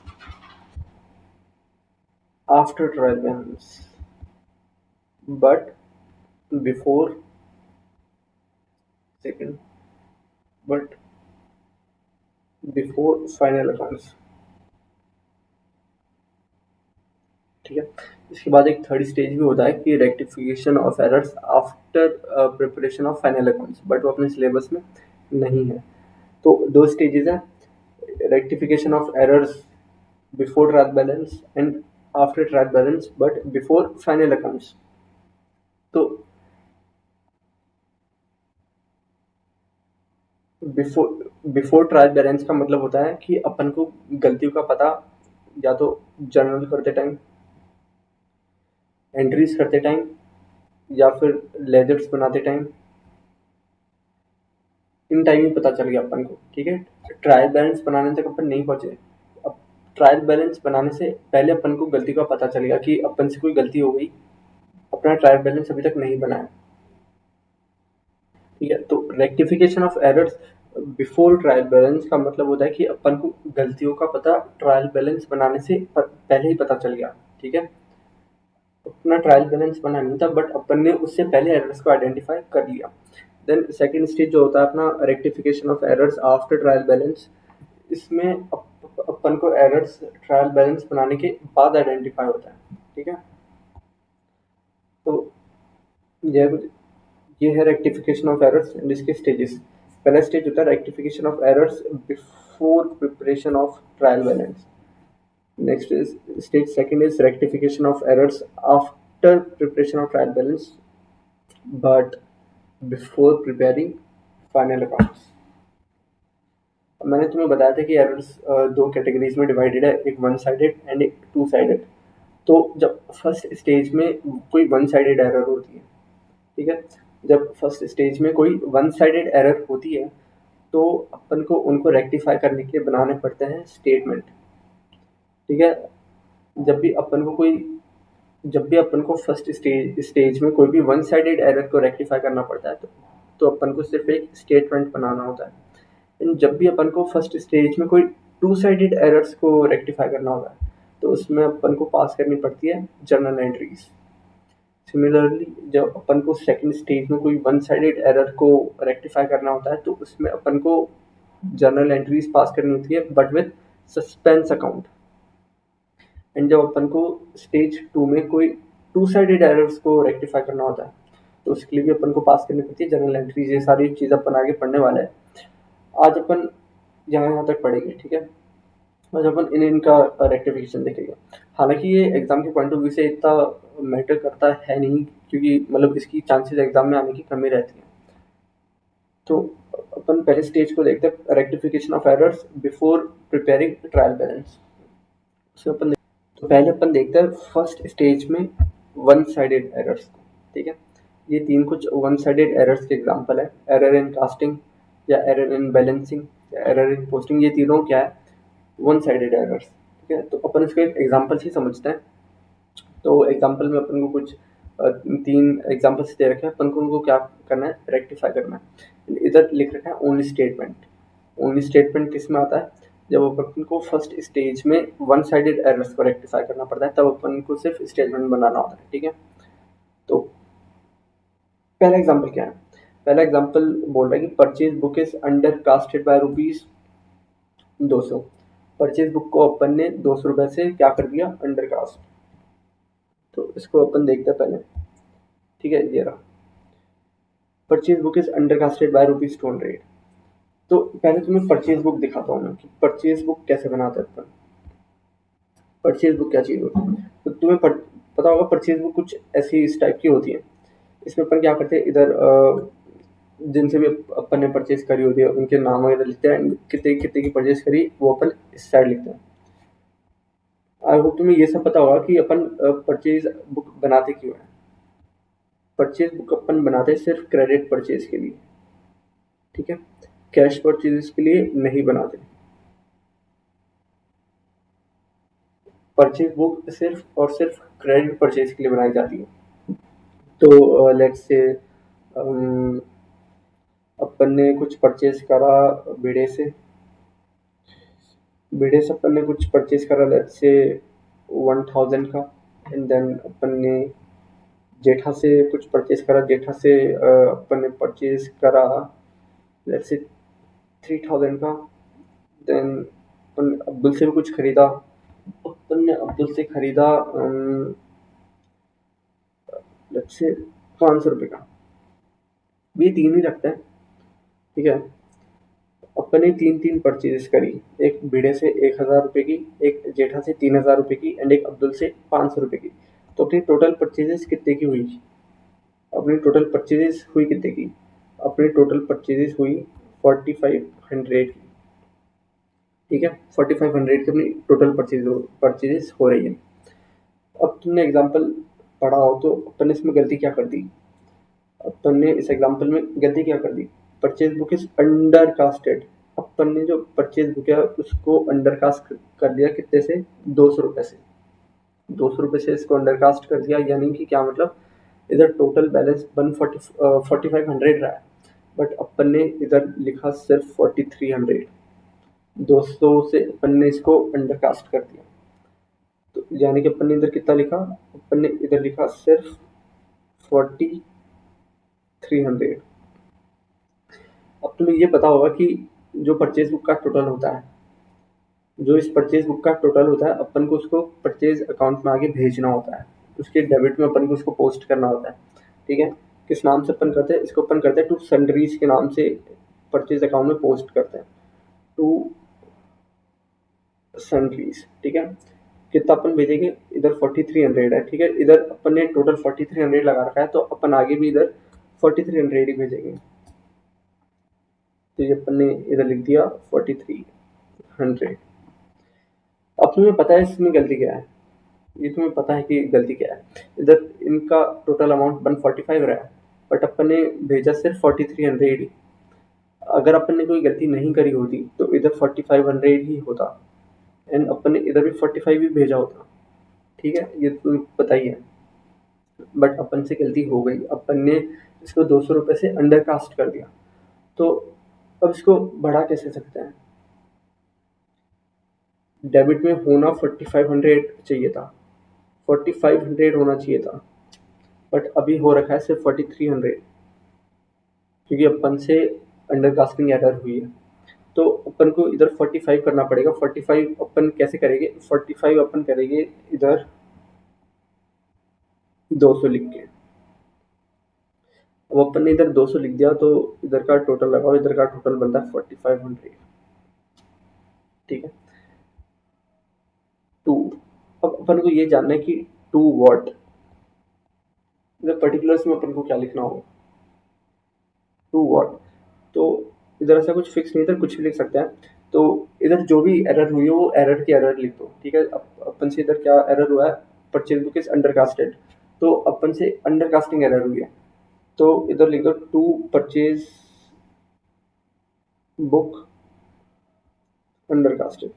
Speaker 3: after trial balance but before second but before final accounts. ठीक है, इसके बाद एक थर्ड स्टेज भी होता है कि rectification of errors after preparation of final accounts, but वो अपने सिलेबस में नहीं है। तो दो स्टेजेस हैं, rectification of errors before trial balance and after trial balance but before final accounts. तो बिफोर बिफोर ट्रायल बैलेंस का मतलब होता है कि अपन को गलतियों का पता या तो जर्नल करते टाइम, एंट्रीज करते टाइम, या फिर लेजर्स बनाते टाइम, इन टाइम ही पता चल गया अपन को। ठीक है, ट्रायल बैलेंस बनाने तक अपन नहीं पहुंचे। अब ट्रायल बैलेंस बनाने से पहले अपन को गलती का पता चलेगा कि अपन से कोई गलती हो गई, अपना ट्रायल बैलेंस अभी तक नहीं बनाया। ठीक है, तो rectification of errors before trial balance का मतलब होता है कि अपन को गलतियों का पता ट्रायल बैलेंस बनाने से पहले ही पता चल गया। ठीक है, अपना ट्रायल बैलेंस बना नहीं था बट अपन ने उससे पहले एरर्स को आइडेंटिफाई कर लिया। देन सेकेंड स्टेज जो होता है अपना rectification of errors after trial balance. इसमें अपन को एरर्स ट्रायल बैलेंस बनाने के बाद आइडेंटिफाई होता है। ठीक है, तो यह ये है रेक्टिफिकेशन ऑफ एरर्स एंड इसके स्टेजेस। पहला स्टेज होता है rectification of errors before preparation of trial balance. Next is stage second is rectification of errors after preparation of trial balance but before preparing final accounts. मैंने तुम्हें बताया था कि errors दो कैटेगरीज में डिवाइडेड है, एक वन साइडेड एंड एक टू साइडेड। तो जब फर्स्ट स्टेज में कोई वन साइडेड एरर होती है, ठीक है, जब फर्स्ट स्टेज में कोई वन साइडेड एरर होती है तो अपन को उनको रेक्टिफाई करने के लिए बनाने पड़ते हैं स्टेटमेंट। ठीक है, जब भी अपन को कोई जब भी अपन को फर्स्ट स्टेज में कोई भी वन साइडेड एरर को रेक्टिफाई करना पड़ता है तो अपन को सिर्फ एक स्टेटमेंट बनाना होता है। एंड जब भी अपन को फर्स्ट स्टेज में कोई टू साइडेड एरर्स को रेक्टिफाई करना होता है तो उसमें अपन को पास करनी पड़ती है जर्नल एंट्रीज। सिमिलरली जब अपन को सेकंड स्टेज में कोई वन साइडेड एरर को रेक्टिफाई करना होता है तो उसमें अपन को जर्नल एंट्रीज पास करनी होती है but with suspense account. And जब अपन को स्टेज टू में कोई टू साइडेड एरर्स को रेक्टिफाई करना होता है तो उसके लिए भी अपन को पास करनी पड़ती है जर्नल एंट्रीज। ये सारी चीज़ अपन आगे पढ़ने वाले हैं। आज अपन यहाँ तक पढ़ेंगे। ठीक है, आज अपन इनका रेक्टिफिकेशन देखेंगे। हालांकि ये एग्जाम के पॉइंट ऑफ व्यू से इतना मैटर करता है नहीं, क्योंकि मतलब इसकी चांसेस एग्जाम में आने की कमी रहती है। तो अपन पहले स्टेज को देखते हैं, rectification of errors before preparing trial balance. उसमें तो पहले अपन देखते हैं फर्स्ट स्टेज में वन साइडेड एरर्स को। ठीक है, ये तीन कुछ वन साइडेड एरर्स के एग्जांपल है, एरर इन कास्टिंग या एरर इन बैलेंसिंग या एरर इन पोस्टिंग। ये तीनों क्या है, वन साइडेड एरर्स। ठीक है, तो अपन इसको एक एग्जांपल से समझते हैं। तो एग्जांपल में अपन को कुछ तीन एग्जांपल्स दे रखे हैं, अपन को उनको क्या करना है, रेक्टिफाई करना है। इधर लिख रखा है ओनली स्टेटमेंट। ओनली स्टेटमेंट किस में आता है, जब अपन को फर्स्ट स्टेज में वन साइडेड एरर्स को रेक्टिफाई करना पड़ता है तब अपन को सिर्फ स्टेटमेंट बनाना होता है। ठीक है, तो पहला एग्जांपल क्या है, पहला एग्जांपल बोल रहा है कि purchase book is under casted by ₹200। Purchase book को अपन ने 200 रुपए से क्या कर दिया, अंडर कास्ट। तो इसको अपन देखते हैं पहले। ठीक है, ये रहा, purchase book is under casted by ₹200। तो पहले तुम्हें परचेज बुक दिखाता हूँ मैं कि परचेज बुक कैसे बनाते हैं अपन। परचेज बुक क्या चीज़ होती है, तो तुम्हें पता होगा परचेज बुक कुछ ऐसी इस टाइप की होती है। इसमें अपन क्या करते हैं, इधर जिनसे भी अपन ने परचेज करी होती है उनके नाम वगैरह लिखते हैं, कितने कितने की परचेज करी वो अपन इस साइड लिखते हैं। आई होप तुम्हें ये सब पता होगा कि अपन परचेज बुक बनाते क्यों है। परचेज बुक अपन बनाते हैं सिर्फ क्रेडिट परचेज के लिए। ठीक है, कैश परचेज के लिए नहीं बनाते। परचेज बुक सिर्फ और सिर्फ क्रेडिट परचेज के लिए बनाई जाती है। तो लेट्स से अपन ने कुछ परचेज करा भिड़े से अपन ने कुछ परचेज करा लेट्स से 1000 का। एंड देन अपन ने जेठा से कुछ परचेज करा, जेठा से अपन ने परचेज करा लेट्स से 3000 का। देन अपन अब्दुल से भी कुछ खरीदा, अपन ने अब्दुल से खरीदा लेट्स से 500 रुपये का। ये तीन ही रखते हैं। ठीक है, अब अपन ने 3 परचेजेस करी, एक भिड़े से 1000 रुपये की, एक जेठा से 3000 रुपये की एंड एक अब्दुल से 500 रुपये की। तो अपनी टोटल परचेजेस कितने की हुई? अपनी टोटल परचेजेस हुई कितने की? अपनी टोटल परचेजेस हुई 4500 की। ठीक है, 4500 की अपनी टोटल परचेजेस हो रही है। अब तुमने एग्जाम्पल पढ़ा हो तो अपन ने इसमें गलती क्या कर दी? अपन ने इस एग्जाम्पल में गलती क्या कर दी? Purchase book is under casted. अपन ने जो परचेज बुक है उसको अंडर कास्ट कर दिया, कितने से? 200 रुपये से। 200 रुपये से इसको अंडर कास्ट कर दिया, यानी कि क्या मतलब, इधर टोटल बैलेंस 4500 रहा है, बट अपन ने इधर लिखा सिर्फ 4300। 200 से अपन ने इसको अंडर कास्ट कर दिया, तो यानी कि अपन ने इधर कितना लिखा? अपन ने इधर लिखा सिर्फ 4300। अब तुम्हें ये पता होगा कि जो परचेज बुक का टोटल होता है, जो इस परचेज बुक का टोटल होता है, अपन को उसको परचेज अकाउंट में आगे भेजना होता है, उसके डेबिट में अपन को उसको पोस्ट करना होता है। ठीक है, किस नाम से अपन करते हैं इसको? अपन करते हैं टू सन्ड्रीज के नाम से परचेज अकाउंट में पोस्ट करते हैं, टू सन्ड्रीज। ठीक है, कितना अपन भेजेंगे? इधर 4300 है। ठीक है, इधर अपन ने टोटल 4300 लगा रखा है, तो अपन आगे भी इधर 4300 ही भेजेंगे। तो ये अपन ने इधर लिख दिया 4300। अब तुम्हें पता है इसमें गलती क्या है? ये तुम्हें पता है कि गलती क्या है? इधर इनका टोटल अमाउंट 145 रहा है, बट अपन ने भेजा सिर्फ 4300 ही। अगर अपन ने कोई गलती नहीं करी होती तो इधर 4500 ही होता, एंड अपन ने इधर भी 45 ही भेजा होता। ठीक है, ये तुम्हें पता ही है, बट अपन से गलती हो गई, अपन ने इसको 200 रुपये से अंडर कास्ट कर दिया। तो अब इसको बढ़ा कैसे सकते हैं? डेबिट में होना 4500 चाहिए था, 4500 होना चाहिए था, बट अभी हो रखा है सिर्फ 4300, क्योंकि अपन से अंडर कास्टिंग एरर हुई है। तो अपन को इधर 45 करना पड़ेगा। 45 अपन कैसे करेंगे? 45 अपन करेंगे इधर 200 लिख के। अब अपन ने इधर 200 लिख दिया, तो इधर का टोटल लगाओ, इधर का टोटल बनता है 4500। ठीक है, टू। अब अपन को ये जानना है कि टू वॉट, इधर पर्टिकुलर्स में अपन को क्या लिखना होगा? To what. तो इधर ऐसा कुछ फिक्स नहीं, इधर कुछ भी लिख सकते हैं। तो इधर जो भी एरर हुई है वो एरर की एरर लिख दो। ठीक है, अपन से इधर क्या एरर हुआ है? Purchase book is under casted, तो अपन से अंडर कास्टिंग एरर हुई है, तो इधर लिख दो to purchase book under casted.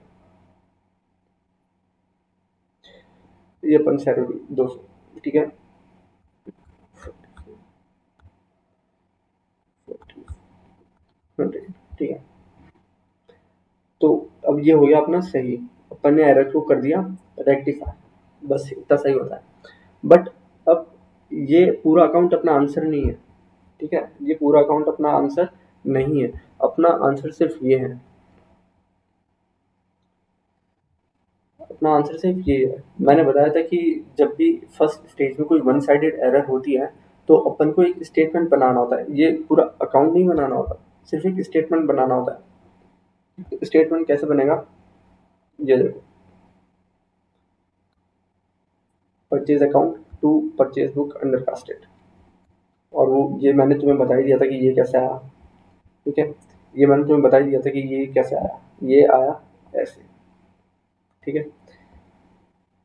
Speaker 3: ये अपन से एरर हुई 200। ठीक है, 100। ठीक है, तो अब ये हो गया अपना सही, अपन ने एरर को कर दिया रेक्टिफाई, बस इतना सही होता है। बट अब ये पूरा अकाउंट अपना आंसर नहीं है। ठीक है, ये पूरा अकाउंट अपना आंसर नहीं है, अपना आंसर सिर्फ ये है। अपना आंसर सिर्फ ये है। मैंने बताया था कि जब भी फर्स्ट स्टेज में कोई वन साइडेड एरर होती है तो अपन को एक स्टेटमेंट बनाना होता है, ये पूरा अकाउंट नहीं बनाना होता, सिर्फ एक स्टेटमेंट बनाना होता है। स्टेटमेंट कैसे बनेगा? ये देखो, purchase account to purchase book under casted, और वो ये मैंने तुम्हें बता ही दिया था कि ये कैसे आया। ठीक है, ये मैंने तुम्हें बता ही दिया था कि ये कैसे आया, ये आया ऐसे। ठीक है,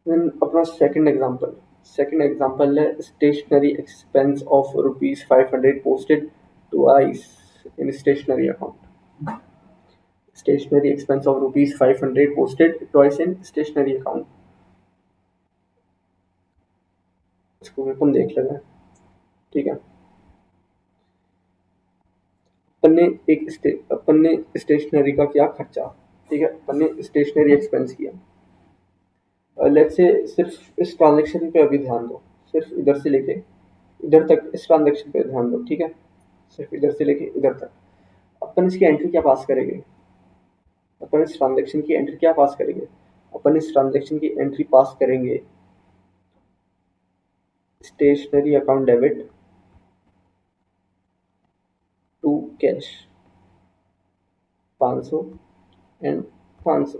Speaker 3: देन अपना सेकंड एग्जांपल है stationery expense of ₹500 posted twice in stationery account. Stationery expense of ₹500 posted twice in stationery account, इसको भी अपन देख लेते हैं। ठीक है, अपन ने स्टेशनरी का किया खर्चा। ठीक है, अपन ने स्टेशनरी एक्सपेंस किया। लेट्स से सिर्फ इस ट्रांजेक्शन पे अभी ध्यान दो, सिर्फ इधर से लेके इधर तक इस ट्रांजेक्शन पे ध्यान दो। ठीक है, सिर्फ इधर से लेके इधर तक अपन इसकी एंट्री क्या पास करेंगे? अपन इस ट्रांजेक्शन की एंट्री क्या पास करेंगे? अपन इस ट्रांजेक्शन की एंट्री पास करेंगे stationery account debit to cash 500 and 500।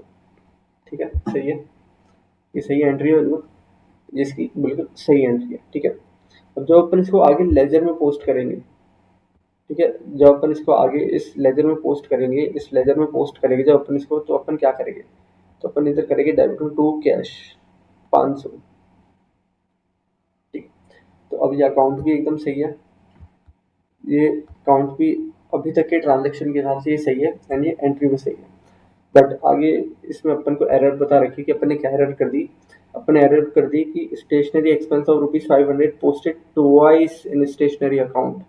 Speaker 3: ठीक है, सही है, ये सही एंट्री है बिल्कुल, जिसकी बिल्कुल सही एंट्री है। ठीक है, अब जब अपन इसको आगे लेजर में पोस्ट करेंगे, ठीक है, जब अपन इसको आगे इस लेजर में पोस्ट करेंगे, इस लेजर में पोस्ट करेंगे जब अपन इसको, तो अपन क्या करेंगे, तो अपन इधर करेंगे डेबिट टू कैश 500। ठीक, तो अब ये अकाउंट भी एकदम सही है, ये अकाउंट भी अभी तक के ट्रांजैक्शन के हिसाब से ये सही है एंड ये एंट्री भी सही है। बट आगे इसमें अपन को एरर बता रखी कि अपन ने क्या एरर कर दी, अपन ने एरर कर दी कि stationery expense of ₹500 posted twice in stationery account.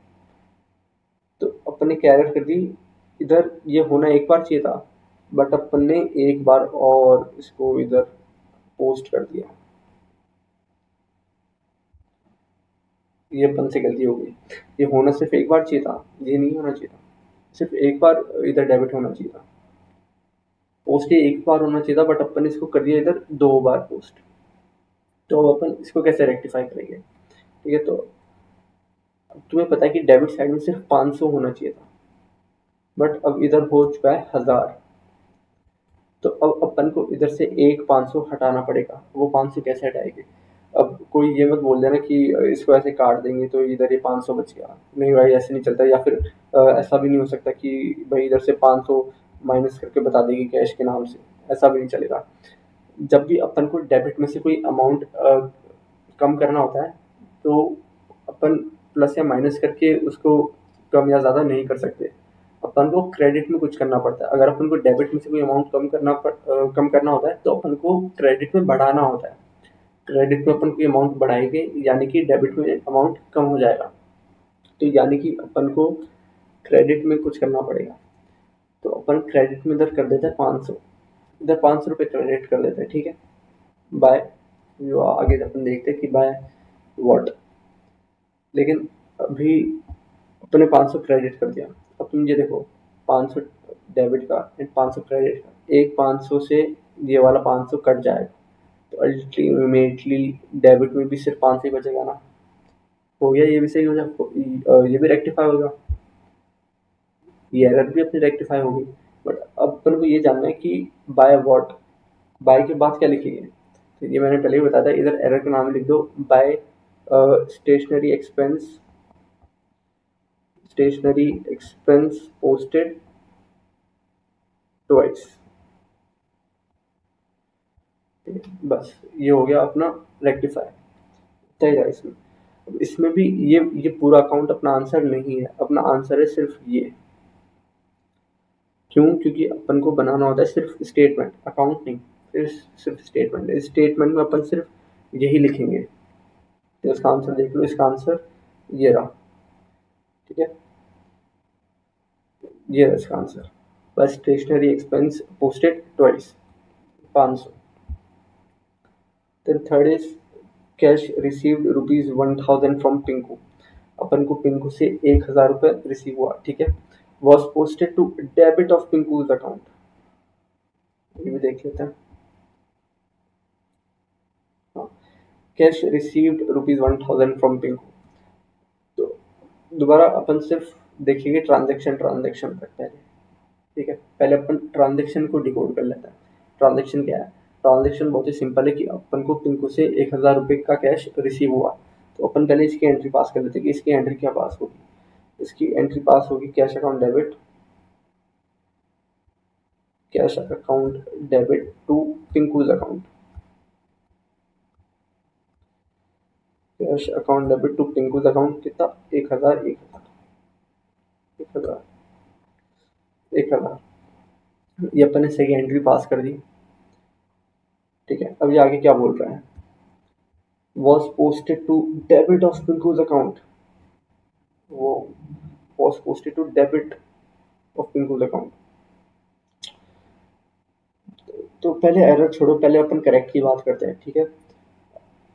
Speaker 3: तो अपन ने क्या एरर कर दी, इधर ये होना एक बार चाहिए था, बट अपन ने एक बार और इसको इधर पोस्ट कर दिया, ये अपन से गलती हो गई। ये होना सिर्फ एक बार चाहिए था, ये नहीं होना चाहिए था, सिर्फ एक बार इधर डेबिट होना चाहिए था, पोस्ट ये एक बार होना चाहिए था, बट अपन ने इसको कर दिया इधर 2 बार पोस्ट। तो अब अपन इसको कैसे रेक्टिफाई करेंगे, ठीक है, तो तुम्हें पता है कि डेबिट साइड में सिर्फ 500 होना चाहिए था, बट अब इधर हो चुका है 1000। तो अब अपन को इधर से एक 500 हटाना पड़ेगा। वो 500 कैसे हटाएंगे, अब कोई ये मत बोल देना कि इसको ऐसे काट देंगे तो इधर ये 500 बच गया, नहीं भाई ऐसे नहीं चलता। या फिर ऐसा भी नहीं हो सकता कि भाई इधर से 500 माइनस करके बता देगी कैश के नाम से, ऐसा भी नहीं चलेगा। जब भी अपन को डेबिट में से कोई अमाउंट कम करना होता है, तो अपन प्लस या माइनस करके उसको कम या ज़्यादा नहीं कर सकते, अपन को क्रेडिट में कुछ करना पड़ता है। अगर अपन को डेबिट में से कोई अमाउंट कम करना होता है, तो अपन को क्रेडिट में बढ़ाना होता है। क्रेडिट में अपन कोई अमाउंट बढ़ाएंगे, यानी कि डेबिट में अमाउंट कम हो जाएगा, तो यानी कि अपन को क्रेडिट में कुछ करना पड़ेगा। तो अपन क्रेडिट में इधर कर देते हैं 500, इधर 500 रुपये क्रेडिट कर देते हैं। ठीक है, बाय, जो आगे अपन देखते हैं कि बाय व्हाट, लेकिन अभी अपने 500 क्रेडिट कर दिया। अब तुम ये देखो, 500 डेबिट का एंड 500 क्रेडिट का, एक 500 से ये वाला 500 कट जाएगा, तो अल्टीमेटली डेबिट में भी सिर्फ 500 ही बचेगा ना। हो गया, ये भी सही हो जाएगा, ये भी रेक्टिफाई होगा, ये एरर भी अपनी रेक्टिफाई होगी। बट अब अपन को ये जानना है कि बाय व्हाट, बाय के बाद क्या लिखेंगे। तो ये मैंने पहले ही बताया था, इधर एरर का नाम लिख दो, by stationery expense, stationery expense posted twice. बस ये हो गया अपना रेक्टिफाई, तय था इसमें। अब इसमें भी ये पूरा अकाउंट अपना आंसर नहीं है, अपना आंसर है सिर्फ ये। क्यों, क्योंकि अपन को बनाना होता है सिर्फ स्टेटमेंट, अकाउंट नहीं, सिर्फ स्टेटमेंट। स्टेटमेंट में अपन सिर्फ यही लिखेंगे। तो इसका आंसर देख लो, इसका आंसर ये रहा। ठीक है, ये रहा इसका आंसर, बस stationery expense posted twice 500। Then third is cash received ₹1000 from Pinku. अपन को पिंकू से 1000 रुपये रिसीव हुआ। ठीक है, was posted to debit of Pinku's account, ये भी देख लेते हैं। कैश रिसीव्ड ₹1000 फ्रॉम पिंकू, तो दोबारा अपन सिर्फ देखेंगे ट्रांजेक्शन तक पहले। ठीक है, पहले अपन ट्रांजेक्शन को डिकोड कर लेते हैं। ट्रांजेक्शन क्या है, ट्रांजेक्शन बहुत ही सिंपल है कि अपन को पिंकू से 1000 रुपये का कैश रिसीव हुआ, तो अपन पहले इसकी एंट्री पास कर लेते हैं कि इसकी एंट्री क्या पास होगी। इसकी एंट्री पास होगी cash account debit, cash account debit to Pinku's account, cash account debit to Pinku's account कितना, 1000 1000 1000। ये अपन ने सही एंट्री पास कर दी। ठीक है, अब ये आगे क्या बोल रहा है, was posted to debit of Pinku's account, वो was posted to debit of Pinku's account. तो पहले एरर छोड़ो, पहले अपन करेक्ट की बात करते हैं। ठीक है,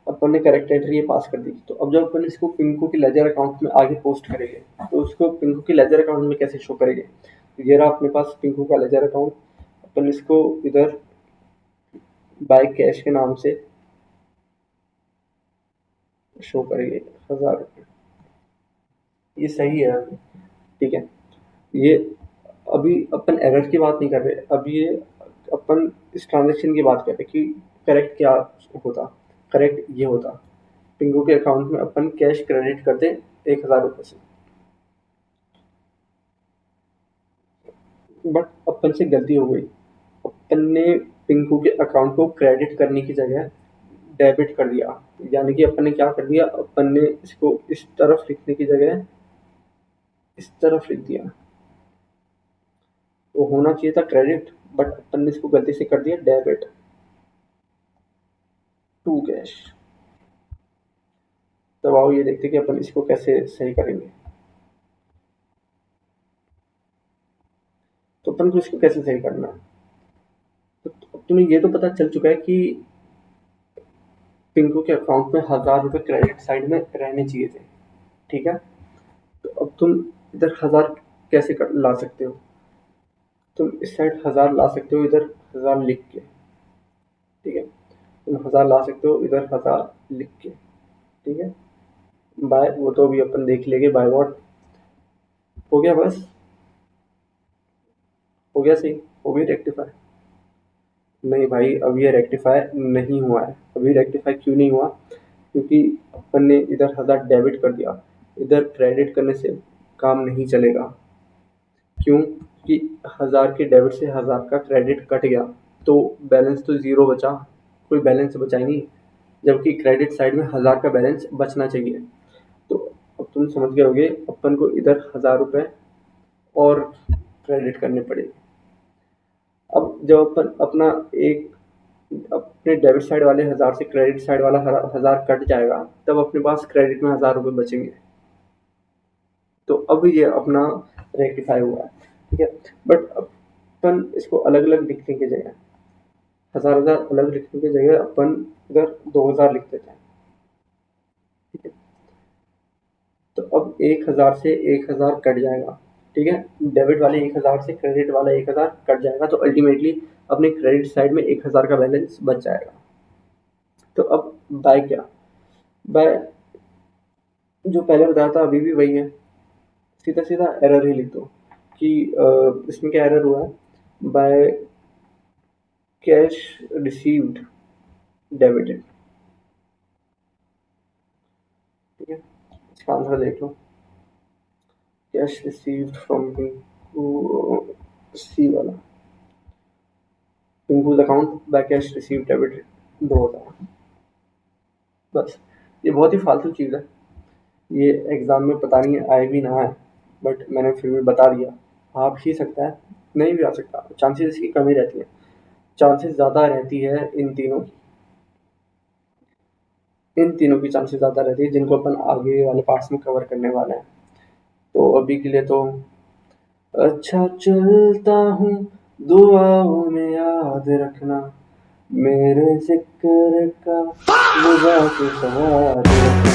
Speaker 3: अपन ने करेक्ट एंट्री ये पास कर दी, तो अब जब अपन इसको पिंकू की लेजर अकाउंट में आगे पोस्ट करेंगे, तो उसको पिंकू की लेजर अकाउंट में कैसे शो करेंगे। तो ये रहा अपने पास पिंकू का लेजर अकाउंट, अपन इसको इधर बाय कैश के नाम से शो करेंगे 1000 रुपये, ये सही है। ठीक है, ये अभी अपन एरर की बात नहीं कर रहे, अभी ये अपन इस ट्रांजेक्शन की बात कर रहे कि करेक्ट क्या होता। करेक्ट ये होता, पिंकू के अकाउंट में अपन कैश क्रेडिट कर दें 1,000 रुपये से, बट अपन से गलती हो गई। अपन ने पिंकू के अकाउंट को क्रेडिट करने की जगह डेबिट कर दिया। यानी कि अपन ने क्या कर दिया, अपन ने इसको इस तरफ लिखने की जगह इस तरफ लिख दिया। वो होना चाहिए था क्रेडिट, बट अपन ने इसको गलती से कर दिया डेबिट टू कैश। तब आओ ये देखते कि अपन इसको कैसे सही करेंगे। तो अपन को इसको कैसे सही करना है, तो अब तुम्हें ये तो पता चल चुका है कि पिंकू के अकाउंट में 1,000 रुपये क्रेडिट साइड में रहने चाहिए थे। ठीक है, तो अब तुम इधर 1,000 कैसे ला सकते हो, तुम इस साइड 1,000 ला सकते हो इधर 1,000 लिख के। ठीक है, तुम 1,000 ला सकते हो इधर 1,000 लिख के। ठीक है, बाय वो तो अभी अपन देख लेंगे बाय वॉट। हो गया, बस हो गया, सही हो गई रेक्टिफाई। नहीं भाई, अब ये रेक्टिफाई नहीं हुआ है। अभी रेक्टिफाई क्यों नहीं हुआ, क्योंकि अपन ने इधर 1,000 डेबिट कर दिया, इधर क्रेडिट करने से काम नहीं चलेगा। क्यों कि 1,000 के डेबिट से 1,000 का क्रेडिट कट गया, तो बैलेंस तो ज़ीरो बचा, कोई बैलेंस बचा ही नहीं, जबकि क्रेडिट साइड में 1,000 का बैलेंस बचना चाहिए। तो अब तुम समझ गए होगे, अपन को इधर 1,000 रुपये और क्रेडिट करने पड़ेंगे। अब जब अपन अपना अपने डेबिट साइड वाले 1,000 से क्रेडिट साइड वाला 1,000 कट जाएगा, तब अपने पास क्रेडिट में 1,000 रुपये बचेंगे। तो अब ये अपना रेक्टिफाई हुआ है। ठीक है, बट अपन इसको अलग अलग लिखने की जगह 1,000 अलग लिखने की जगह अपन इधर 2,000 लिख देते हैं। ठीक है, तो अब 1,000 से 1,000 कट जाएगा। ठीक है, डेबिट वाले 1,000 से क्रेडिट वाला 1,000 कट जाएगा, तो अल्टीमेटली अपने क्रेडिट साइड में 1,000 का बैलेंस बच जाएगा। तो अब बाय क्या, बाय जो पहले बताया था अभी भी वही है, सीधा सीधा एरर ही लिख दो कि इसमें क्या एरर हुआ है, बाय कैश रिसीव्ड डेबिटेड। ठीक है, इसका आंसर देख लो, cash received from Pinku, C वाला Pinku's account by cash received debited 2,000। बस ये बहुत ही फालतू चीज़ है, ये एग्ज़ाम में पता नहीं आए भी ना आए, बट मैंने फिर भी बता दिया। आ भी सकता है, नहीं भी आ सकता, चांसेस इसकी कमी रहती है, चांसेस ज़्यादा रहती है इन तीनों की चांसेस ज़्यादा रहती है, जिनको अपन आगे वाले पार्ट्स में कवर करने वाले हैं। तो अभी के लिए तो अच्छा चलता हूँ, दुआओं में याद रखना, मेरे जिक्र का मज़ाक याद रखना।